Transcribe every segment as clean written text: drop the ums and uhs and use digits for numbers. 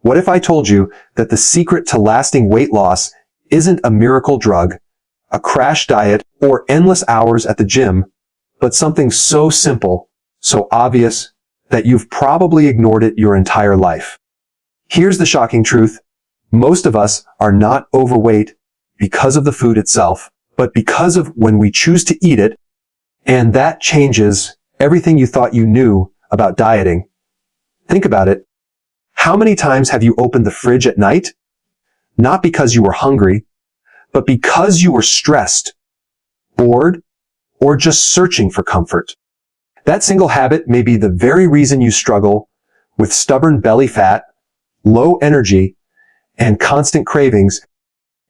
What if I told you that the secret to lasting weight loss isn't a miracle drug, a crash diet, or endless hours at the gym, but something so simple, so obvious, that you've probably ignored it your entire life? Here's the shocking truth. Most of us are not overweight because of the food itself, but because of when we choose to eat it, and that changes everything you thought you knew about dieting. Think about it. How many times have you opened the fridge at night? Not because you were hungry, but because you were stressed, bored, or just searching for comfort. That single habit may be the very reason you struggle with stubborn belly fat, low energy, and constant cravings.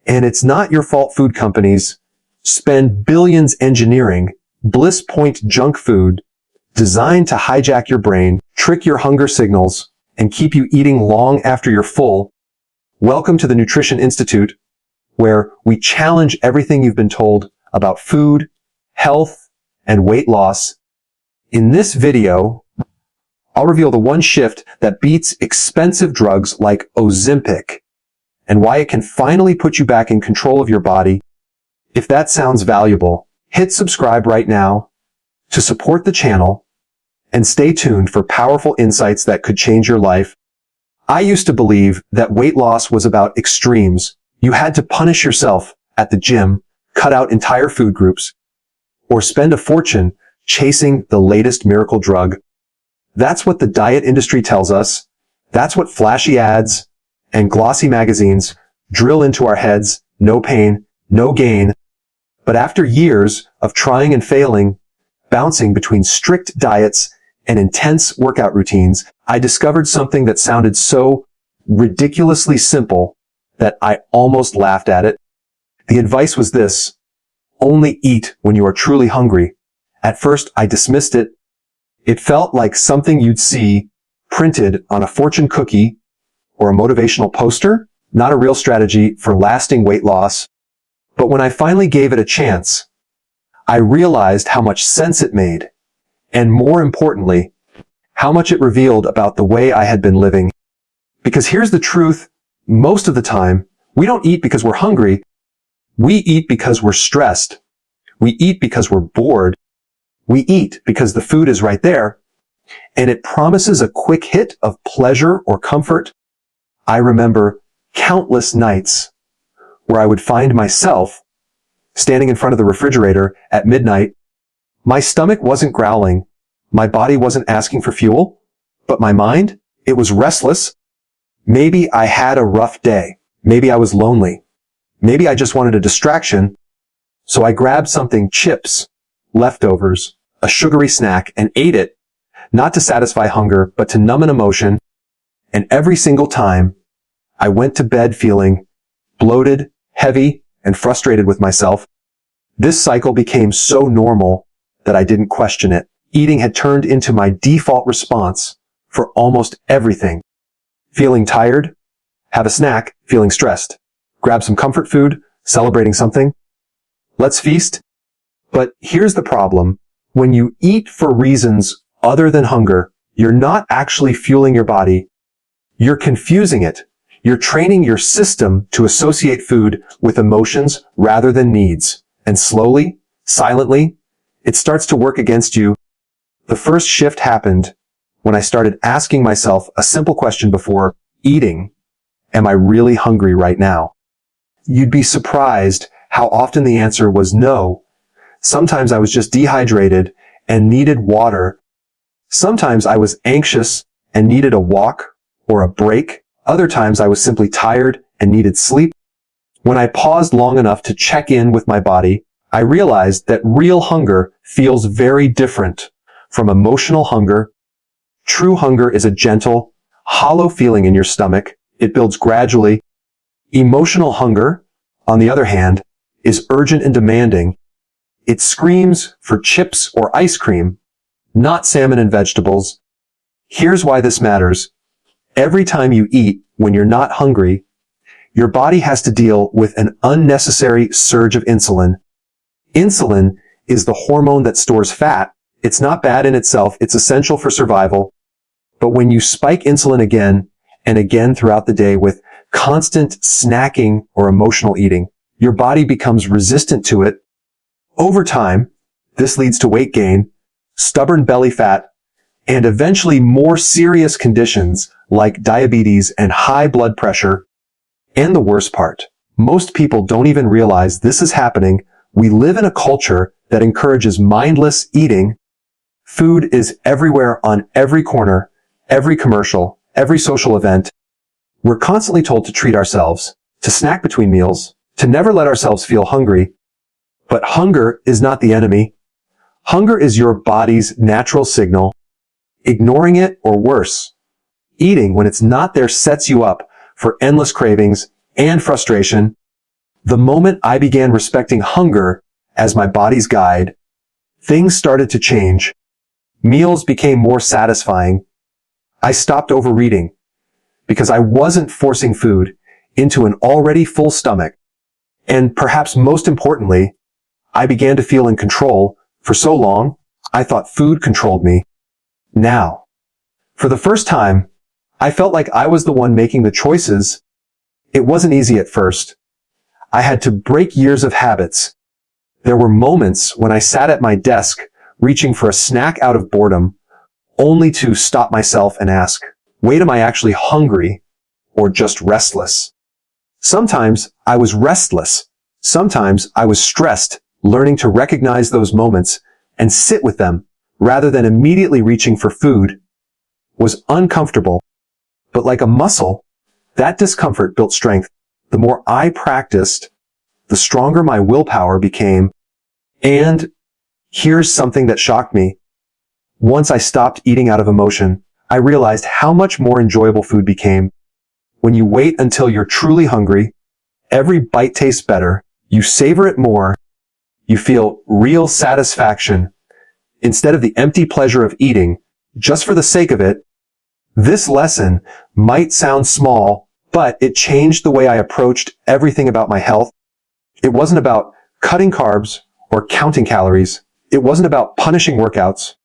And it's not your fault food companies spend billions engineering bliss point junk food designed to hijack your brain, trick your hunger signals, and keep you eating long after you're full. Welcome to the Nutrition Institute, where we challenge everything you've been told about food, health, and weight loss. In this video, I'll reveal the one shift that beats expensive drugs like Ozempic and why it can finally put you back in control of your body. If that sounds valuable, hit subscribe right now to support the channel and stay tuned for powerful insights that could change your life. I used to believe that weight loss was about extremes. You had to punish yourself at the gym, cut out entire food groups, or spend a fortune chasing the latest miracle drug. That's what the diet industry tells us. That's what flashy ads and glossy magazines drill into our heads. No pain, no gain. But after years of trying and failing, bouncing between strict diets and intense workout routines, I discovered something that sounded so ridiculously simple that I almost laughed at it. The advice was this: only eat when you are truly hungry. At first, I dismissed it. It felt like something you'd see printed on a fortune cookie or a motivational poster, not a real strategy for lasting weight loss. But when I finally gave it a chance, I realized how much sense it made, and more importantly, how much it revealed about the way I had been living. Because here's the truth: most of the time, we don't eat because we're hungry. We eat because we're stressed. We eat because we're bored. We eat because the food is right there, and it promises a quick hit of pleasure or comfort. I remember countless nights where I would find myself standing in front of the refrigerator at midnight. My stomach wasn't growling. My body wasn't asking for fuel, but my mind, it was restless. Maybe I had a rough day. Maybe I was lonely. Maybe I just wanted a distraction. So I grabbed something, chips, leftovers, a sugary snack, and ate it, not to satisfy hunger, but to numb an emotion. And every single time, I went to bed feeling bloated, heavy, and frustrated with myself. This cycle became so normal that I didn't question it. Eating had turned into my default response for almost everything. Feeling tired? Have a snack. Feeling stressed? Grab some comfort food, celebrating something. Let's feast. But here's the problem. When you eat for reasons other than hunger, you're not actually fueling your body. You're confusing it. You're training your system to associate food with emotions rather than needs. And slowly, silently, it starts to work against you. The first shift happened when I started asking myself a simple question before eating: am I really hungry right now? You'd be surprised how often the answer was no. Sometimes I was just dehydrated and needed water. Sometimes I was anxious and needed a walk or a break. Other times I was simply tired and needed sleep. When I paused long enough to check in with my body, I realized that real hunger feels very different from emotional hunger. True hunger is a gentle, hollow feeling in your stomach. It builds gradually. Emotional hunger, on the other hand, is urgent and demanding. It screams for chips or ice cream, not salmon and vegetables. Here's why this matters. Every time you eat when you're not hungry, your body has to deal with an unnecessary surge of insulin. Insulin is the hormone that stores fat. It's not bad in itself. It's essential for survival. But when you spike insulin again and again throughout the day with constant snacking or emotional eating. Your body becomes resistant to it. Over time, this leads to weight gain, stubborn belly fat, and eventually more serious conditions like diabetes and high blood pressure. And the worst part, most people don't even realize this is happening. We live in a culture that encourages mindless eating. Food is everywhere on every corner, every commercial, every social event. We're constantly told to treat ourselves, to snack between meals, to never let ourselves feel hungry. But hunger is not the enemy. Hunger is your body's natural signal. Ignoring it, or worse, eating when it's not there, sets you up for endless cravings and frustration. The moment I began respecting hunger as my body's guide, things started to change. Meals became more satisfying. I stopped overeating because I wasn't forcing food into an already full stomach. And perhaps most importantly, I began to feel in control. For so long, I thought food controlled me. Now, for the first time, I felt like I was the one making the choices. It wasn't easy at first. I had to break years of habits. There were moments when I sat at my desk, reaching for a snack out of boredom, only to stop myself and ask, wait, am I actually hungry or just restless? Sometimes I was restless. Sometimes I was stressed. Learning to recognize those moments and sit with them rather than immediately reaching for food was uncomfortable. But like a muscle, that discomfort built strength. The more I practiced, the stronger my willpower became. And here's something that shocked me. Once I stopped eating out of emotion, I realized how much more enjoyable food became. When you wait until you're truly hungry, every bite tastes better. You savor it more. You feel real satisfaction instead of the empty pleasure of eating just for the sake of it. This lesson might sound small, but it changed the way I approached everything about my health. It wasn't about cutting carbs or counting calories. It wasn't about punishing workouts.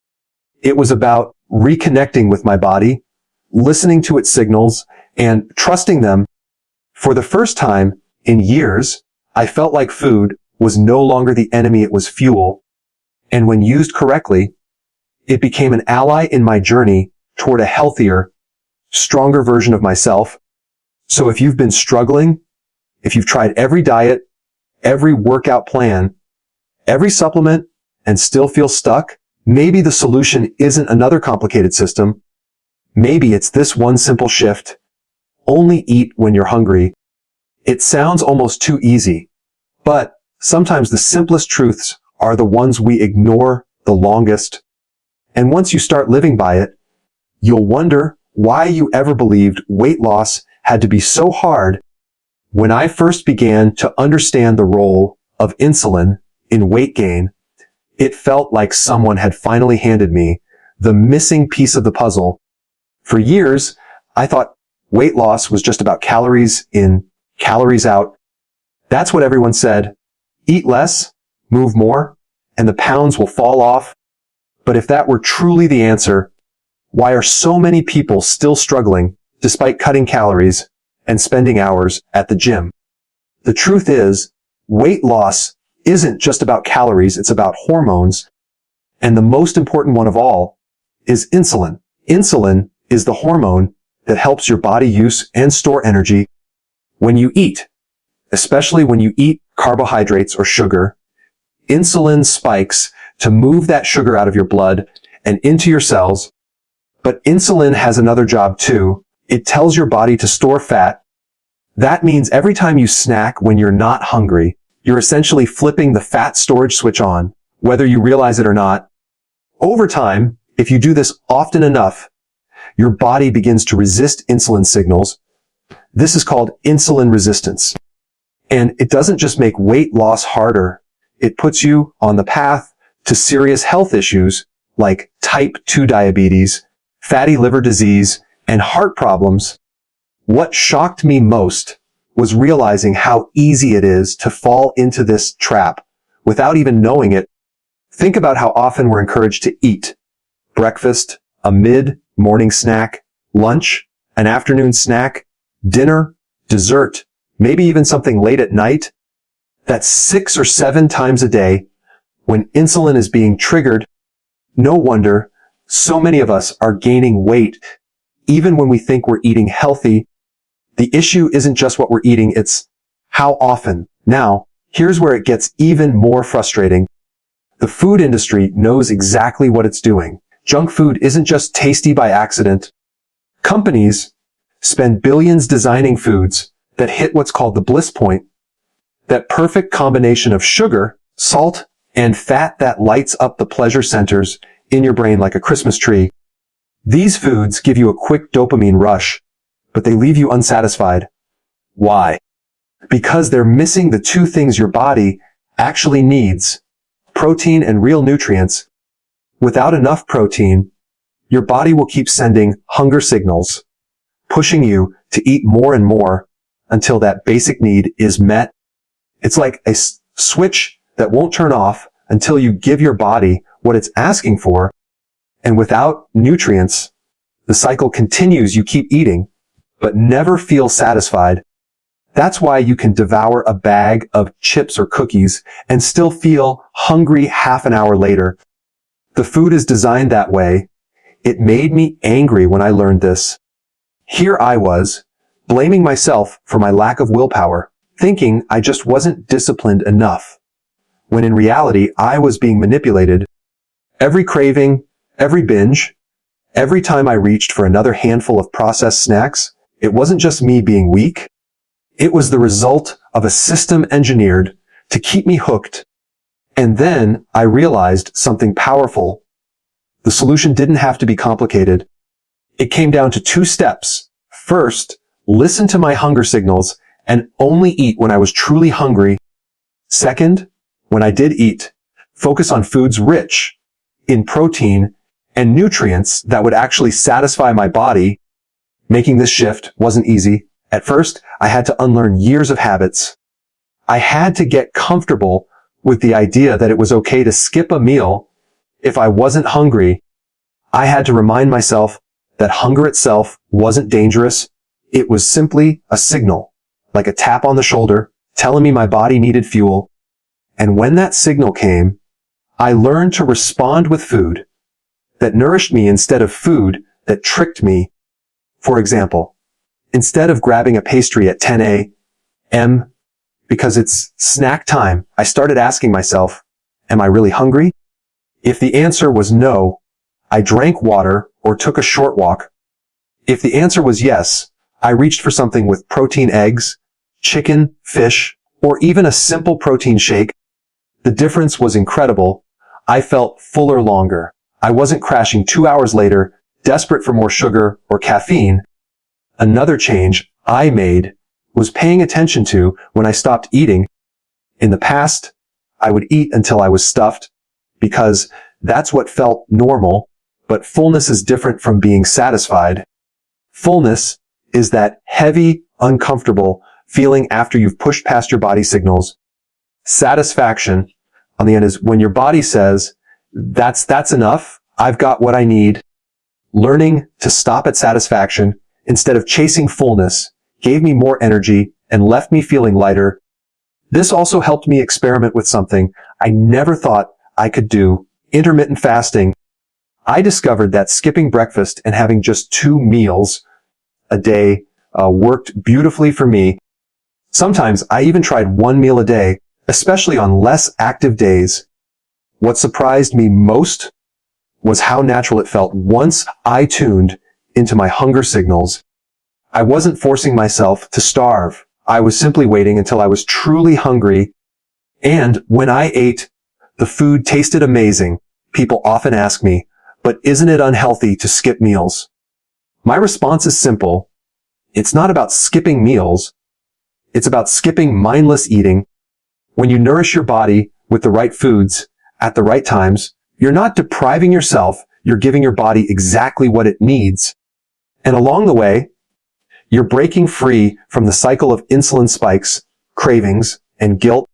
It was about reconnecting with my body, listening to its signals, and trusting them. For the first time in years, I felt like food was no longer the enemy, it was fuel. And when used correctly, it became an ally in my journey toward a healthier, stronger version of myself. So if you've been struggling, if you've tried every diet, every workout plan, every supplement, and still feel stuck, maybe the solution isn't another complicated system. Maybe it's this one simple shift. Only eat when you're hungry. It sounds almost too easy, but sometimes the simplest truths are the ones we ignore the longest. And once you start living by it, you'll wonder why you ever believed weight loss had to be so hard. When I first began to understand the role of insulin in weight gain, it felt like someone had finally handed me the missing piece of the puzzle. For years, I thought weight loss was just about calories in, calories out. That's what everyone said. Eat less, move more, and the pounds will fall off. But if that were truly the answer, why are so many people still struggling despite cutting calories and spending hours at the gym? The truth is, weight loss isn't just about calories, it's about hormones. And the most important one of all is insulin. Insulin is the hormone that helps your body use and store energy when you eat, especially when you eat carbohydrates or sugar. Insulin spikes to move that sugar out of your blood and into your cells. But insulin has another job too. It tells your body to store fat. That means every time you snack when you're not hungry, you're essentially flipping the fat storage switch on, whether you realize it or not. Over time, if you do this often enough, your body begins to resist insulin signals. This is called insulin resistance. And it doesn't just make weight loss harder. It puts you on the path to serious health issues like type 2 diabetes, fatty liver disease, and heart problems. What shocked me most was realizing how easy it is to fall into this trap without even knowing it. Think about how often we're encouraged to eat breakfast, a mid-morning snack, lunch, an afternoon snack, dinner, dessert, maybe even something late at night. That's 6 or 7 times a day. When insulin is being triggered, no wonder so many of us are gaining weight, even when we think we're eating healthy. The issue isn't just what we're eating, it's how often. Now, here's where it gets even more frustrating. The food industry knows exactly what it's doing. Junk food isn't just tasty by accident. Companies spend billions designing foods that hit what's called the bliss point, that perfect combination of sugar, salt, and fat that lights up the pleasure centers in your brain like a Christmas tree. These foods give you a quick dopamine rush, but they leave you unsatisfied. Why? Because they're missing the two things your body actually needs: protein and real nutrients. Without enough protein, your body will keep sending hunger signals, pushing you to eat more and more until that basic need is met. It's like a switch that won't turn off until you give your body what it's asking for. And without nutrients, the cycle continues. You keep eating, but never feel satisfied. That's why you can devour a bag of chips or cookies and still feel hungry half an hour later. The food is designed that way. It made me angry when I learned this. Here I was, blaming myself for my lack of willpower, thinking I just wasn't disciplined enough, when in reality I was being manipulated. Every craving, every binge, every time I reached for another handful of processed snacks, it wasn't just me being weak. It was the result of a system engineered to keep me hooked. And then I realized something powerful. The solution didn't have to be complicated. It came down to 2 steps. First, listen to my hunger signals and only eat when I was truly hungry. Second, when I did eat, focus on foods rich in protein and nutrients that would actually satisfy my body. Making this shift wasn't easy. At first, I had to unlearn years of habits. I had to get comfortable with the idea that it was okay to skip a meal if I wasn't hungry. I had to remind myself that hunger itself wasn't dangerous. It was simply a signal, like a tap on the shoulder, telling me my body needed fuel. And when that signal came, I learned to respond with food that nourished me instead of food that tricked me. For example, instead of grabbing a pastry at 10 a.m. because it's snack time, I started asking myself, am I really hungry? If the answer was no, I drank water or took a short walk. If the answer was yes, I reached for something with protein: eggs, chicken, fish, or even a simple protein shake. The difference was incredible. I felt fuller longer. I wasn't crashing 2 hours later, desperate for more sugar or caffeine. Another change I made was paying attention to when I stopped eating. In the past, I would eat until I was stuffed because that's what felt normal, but fullness is different from being satisfied. Fullness is that heavy, uncomfortable feeling after you've pushed past your body signals. Satisfaction, on the end, is when your body says, that's enough, I've got what I need. Learning to stop at satisfaction instead of chasing fullness gave me more energy and left me feeling lighter. This also helped me experiment with something I never thought I could do: intermittent fasting. I discovered that skipping breakfast and having just 2 meals a day worked beautifully for me. Sometimes I even tried 1 meal a day, especially on less active days. What surprised me most was how natural it felt once I tuned into my hunger signals. I wasn't forcing myself to starve. I was simply waiting until I was truly hungry. And when I ate, the food tasted amazing. People often ask me, but isn't it unhealthy to skip meals? My response is simple. It's not about skipping meals. It's about skipping mindless eating. When you nourish your body with the right foods at the right times, you're not depriving yourself. You're giving your body exactly what it needs. And along the way, you're breaking free from the cycle of insulin spikes, cravings, and guilt.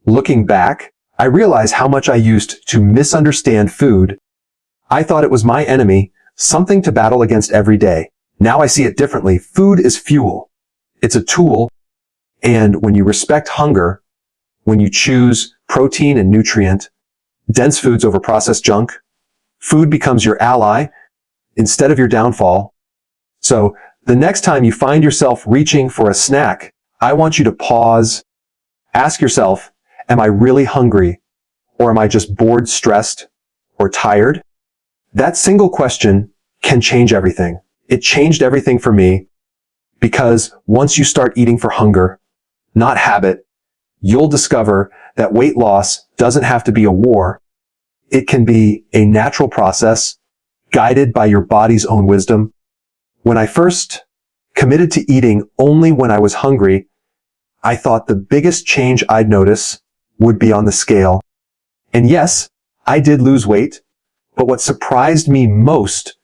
Looking back, I realize how much I used to misunderstand food. I thought it was my enemy, something to battle against every day. Now I see it differently. Food is fuel. It's a tool. And when you respect hunger, when you choose protein and nutrient, dense foods over processed junk, food becomes your ally instead of your downfall. So the next time you find yourself reaching for a snack, I want you to pause, ask yourself, am I really hungry? Or am I just bored, stressed, or tired? That single question can change everything. It changed everything for me because once you start eating for hunger, not habit, you'll discover that weight loss doesn't have to be a war. It can be a natural process guided by your body's own wisdom. When I first committed to eating only when I was hungry, I thought the biggest change I'd notice would be on the scale. And yes, I did lose weight, but what surprised me most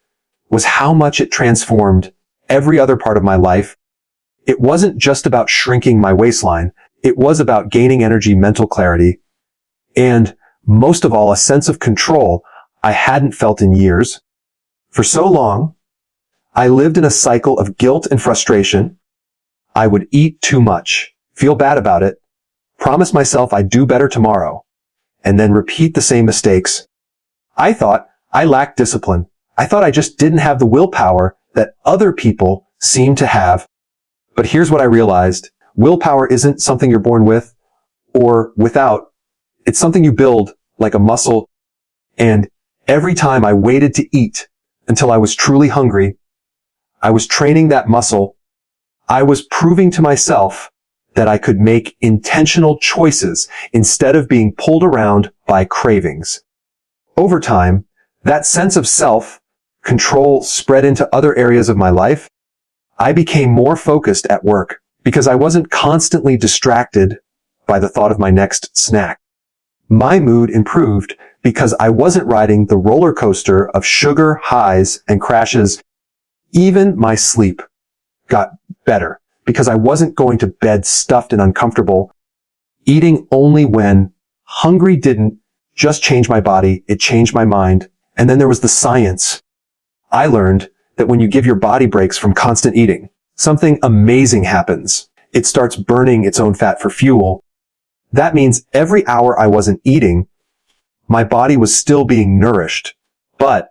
was how much it transformed every other part of my life. It wasn't just about shrinking my waistline. It was about gaining energy, mental clarity, and most of all, a sense of control I hadn't felt in years. For so long, I lived in a cycle of guilt and frustration. I would eat too much, feel bad about it, promise myself I'd do better tomorrow, and then repeat the same mistakes. I thought I lacked discipline. I thought I just didn't have the willpower that other people seem to have. But here's what I realized. Willpower isn't something you're born with or without. It's something you build like a muscle. And every time I waited to eat until I was truly hungry, I was training that muscle. I was proving to myself that I could make intentional choices instead of being pulled around by cravings. Over time, that sense of self-control spread into other areas of my life. I became more focused at work because I wasn't constantly distracted by the thought of my next snack. My mood improved because I wasn't riding the roller coaster of sugar highs and crashes. Even my sleep got better because I wasn't going to bed stuffed and uncomfortable. Eating only when hungry didn't just change my body, it changed my mind. And then there was the science. I learned that when you give your body breaks from constant eating, something amazing happens. It starts burning its own fat for fuel. That means every hour I wasn't eating, my body was still being nourished, but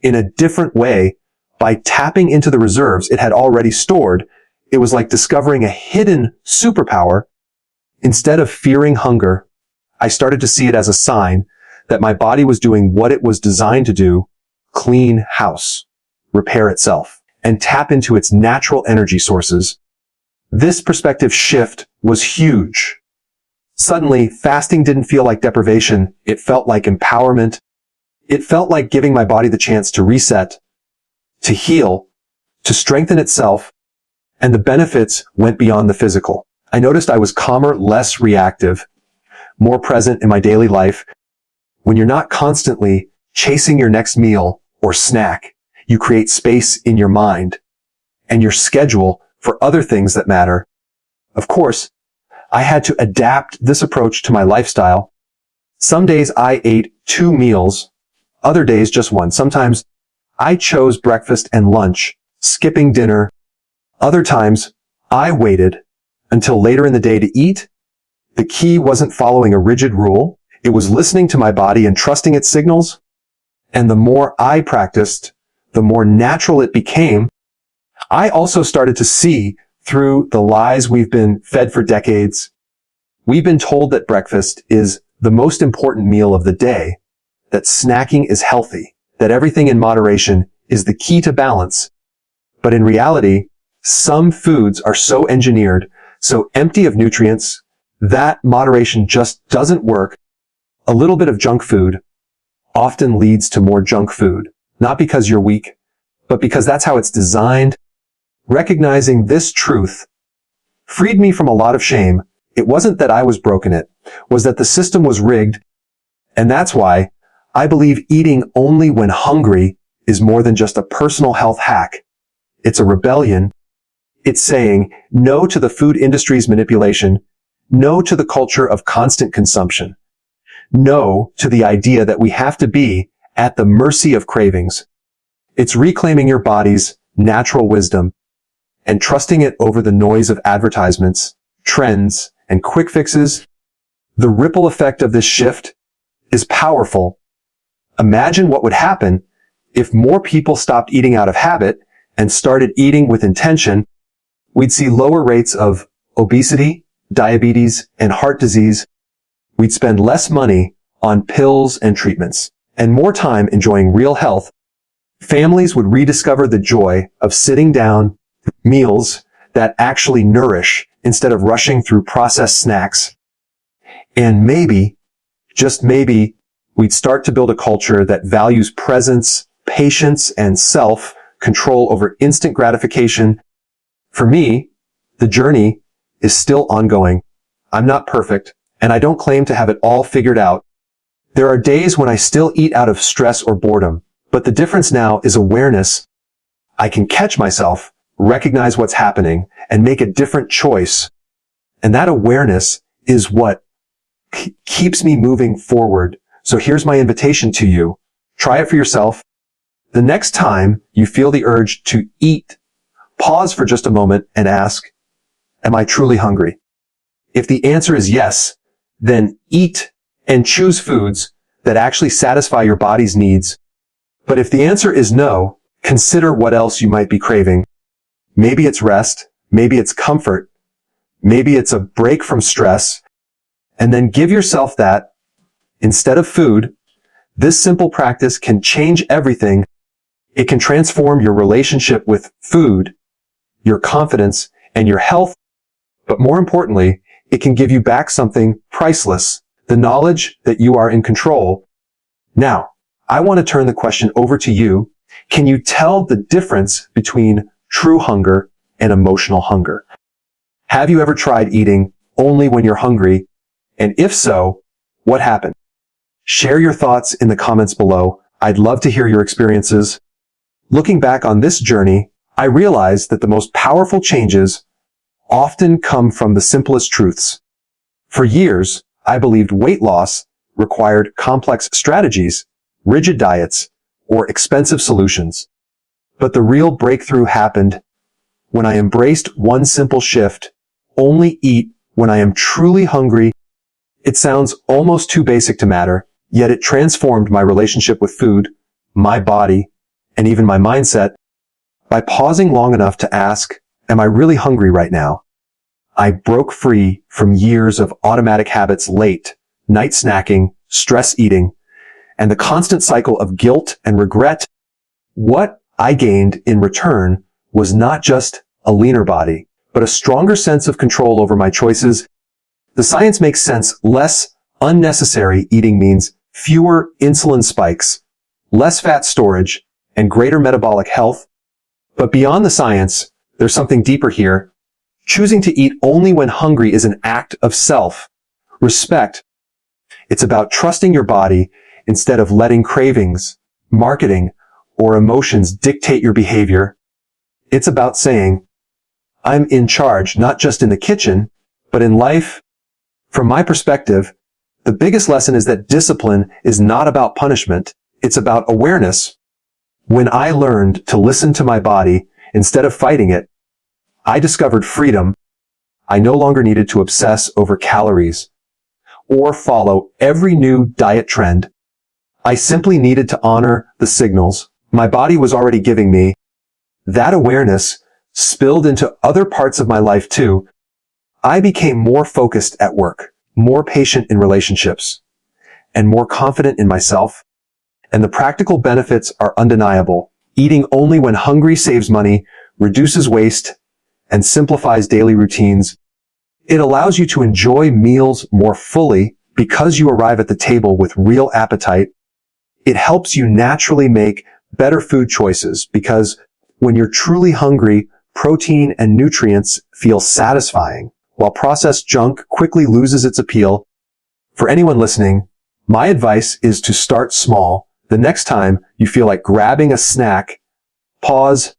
in a different way. By tapping into the reserves it had already stored, it was like discovering a hidden superpower. Instead of fearing hunger, I started to see it as a sign that my body was doing what it was designed to do: clean house, repair itself, and tap into its natural energy sources. This perspective shift was huge. Suddenly, fasting didn't feel like deprivation. It felt like empowerment. It felt like giving my body the chance to reset, to heal, to strengthen itself, and the benefits went beyond the physical. I noticed I was calmer, less reactive, more present in my daily life. When you're not constantly chasing your next meal or snack, you create space in your mind and your schedule for other things that matter. Of course, I had to adapt this approach to my lifestyle. Some days I ate 2 meals, other days just one. Sometimes I chose breakfast and lunch, skipping dinner. Other times I waited until later in the day to eat. The key wasn't following a rigid rule. It was listening to my body and trusting its signals. And the more I practiced, the more natural it became. I also started to see through the lies we've been fed for decades. We've been told that breakfast is the most important meal of the day, that snacking is healthy, that everything in moderation is the key to balance. But in reality, some foods are so engineered, so empty of nutrients, that moderation just doesn't work. A little bit of junk food often leads to more junk food, not because you're weak, but because that's how it's designed. Recognizing this truth freed me from a lot of shame. It wasn't that I was broken, it was that the system was rigged. And that's why I believe eating only when hungry is more than just a personal health hack. It's a rebellion. It's saying no to the food industry's manipulation, no to the culture of constant consumption, no to the idea that we have to be at the mercy of cravings. It's reclaiming your body's natural wisdom, and trusting it over the noise of advertisements, trends, and quick fixes. The ripple effect of this shift is powerful. Imagine what would happen if more people stopped eating out of habit and started eating with intention. We'd see lower rates of obesity, diabetes, and heart disease. We'd spend less money on pills and treatments, and more time enjoying real health. Families would rediscover the joy of sitting down, meals that actually nourish instead of rushing through processed snacks. And maybe, just maybe, we'd start to build a culture that values presence, patience, and self-control over instant gratification. For me, the journey is still ongoing. I'm not perfect, and I don't claim to have it all figured out. There are days when I still eat out of stress or boredom, but the difference now is awareness. I can catch myself, recognize what's happening, and make a different choice. And that awareness is what keeps me moving forward. So here's my invitation to you. Try it for yourself. The next time you feel the urge to eat, pause for just a moment and ask, am I truly hungry? If the answer is yes, then eat and choose foods that actually satisfy your body's needs. But if the answer is no, consider what else you might be craving. Maybe it's rest, maybe it's comfort, maybe it's a break from stress, and then give yourself that instead of food. This simple practice can change everything. It can transform your relationship with food, your confidence, and your health. But more importantly, it can give you back something priceless, the knowledge that you are in control. Now, I want to turn the question over to you. Can you tell the difference between true hunger and emotional hunger? Have you ever tried eating only when you're hungry? And if so, what happened? Share your thoughts in the comments below. I'd love to hear your experiences. Looking back on this journey, I realized that the most powerful changes often come from the simplest truths. For years, I believed weight loss required complex strategies, rigid diets, or expensive solutions. But the real breakthrough happened when I embraced one simple shift: only eat when I am truly hungry. It sounds almost too basic to matter, yet it transformed my relationship with food, my body, and even my mindset. By pausing long enough to ask, am I really hungry right now? I broke free from years of automatic habits: late night snacking, stress eating, and the constant cycle of guilt and regret. What I gained in return was not just a leaner body, but a stronger sense of control over my choices. The science makes sense. Less unnecessary eating means fewer insulin spikes, less fat storage, and greater metabolic health. But beyond the science, there's something deeper here. Choosing to eat only when hungry is an act of self-respect. It's about trusting your body instead of letting cravings, marketing, or emotions dictate your behavior. It's about saying, I'm in charge, not just in the kitchen, but in life. From my perspective, the biggest lesson is that discipline is not about punishment. It's about awareness. When I learned to listen to my body instead of fighting it, I discovered freedom. I no longer needed to obsess over calories or follow every new diet trend. I simply needed to honor the signals my body was already giving me. That awareness spilled into other parts of my life too. I became more focused at work, more patient in relationships, and more confident in myself. And the practical benefits are undeniable. Eating only when hungry saves money, reduces waste, and simplifies daily routines. It allows you to enjoy meals more fully because you arrive at the table with real appetite. It helps you naturally make better food choices because when you're truly hungry, protein and nutrients feel satisfying, while processed junk quickly loses its appeal. For anyone listening, my advice is to start small. The next time you feel like grabbing a snack, pause,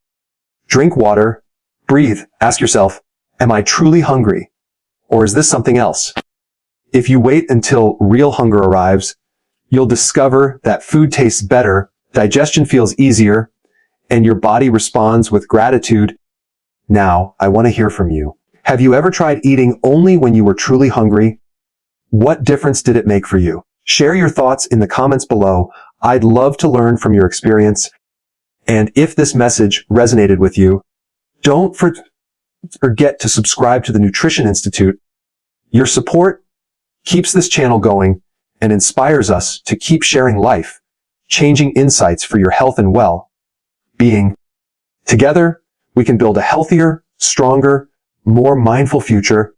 drink water, breathe, ask yourself, am I truly hungry? Or is this something else? If you wait until real hunger arrives, you'll discover that food tastes better, digestion feels easier, and your body responds with gratitude. Now, I want to hear from you. Have you ever tried eating only when you were truly hungry? What difference did it make for you? Share your thoughts in the comments below. I'd love to learn from your experience. And if this message resonated with you, don't forget to subscribe to the Nutrition Institute. Your support keeps this channel going and inspires us to keep sharing life-changing insights for your health and well-being. Together, we can build a healthier, stronger, more mindful future.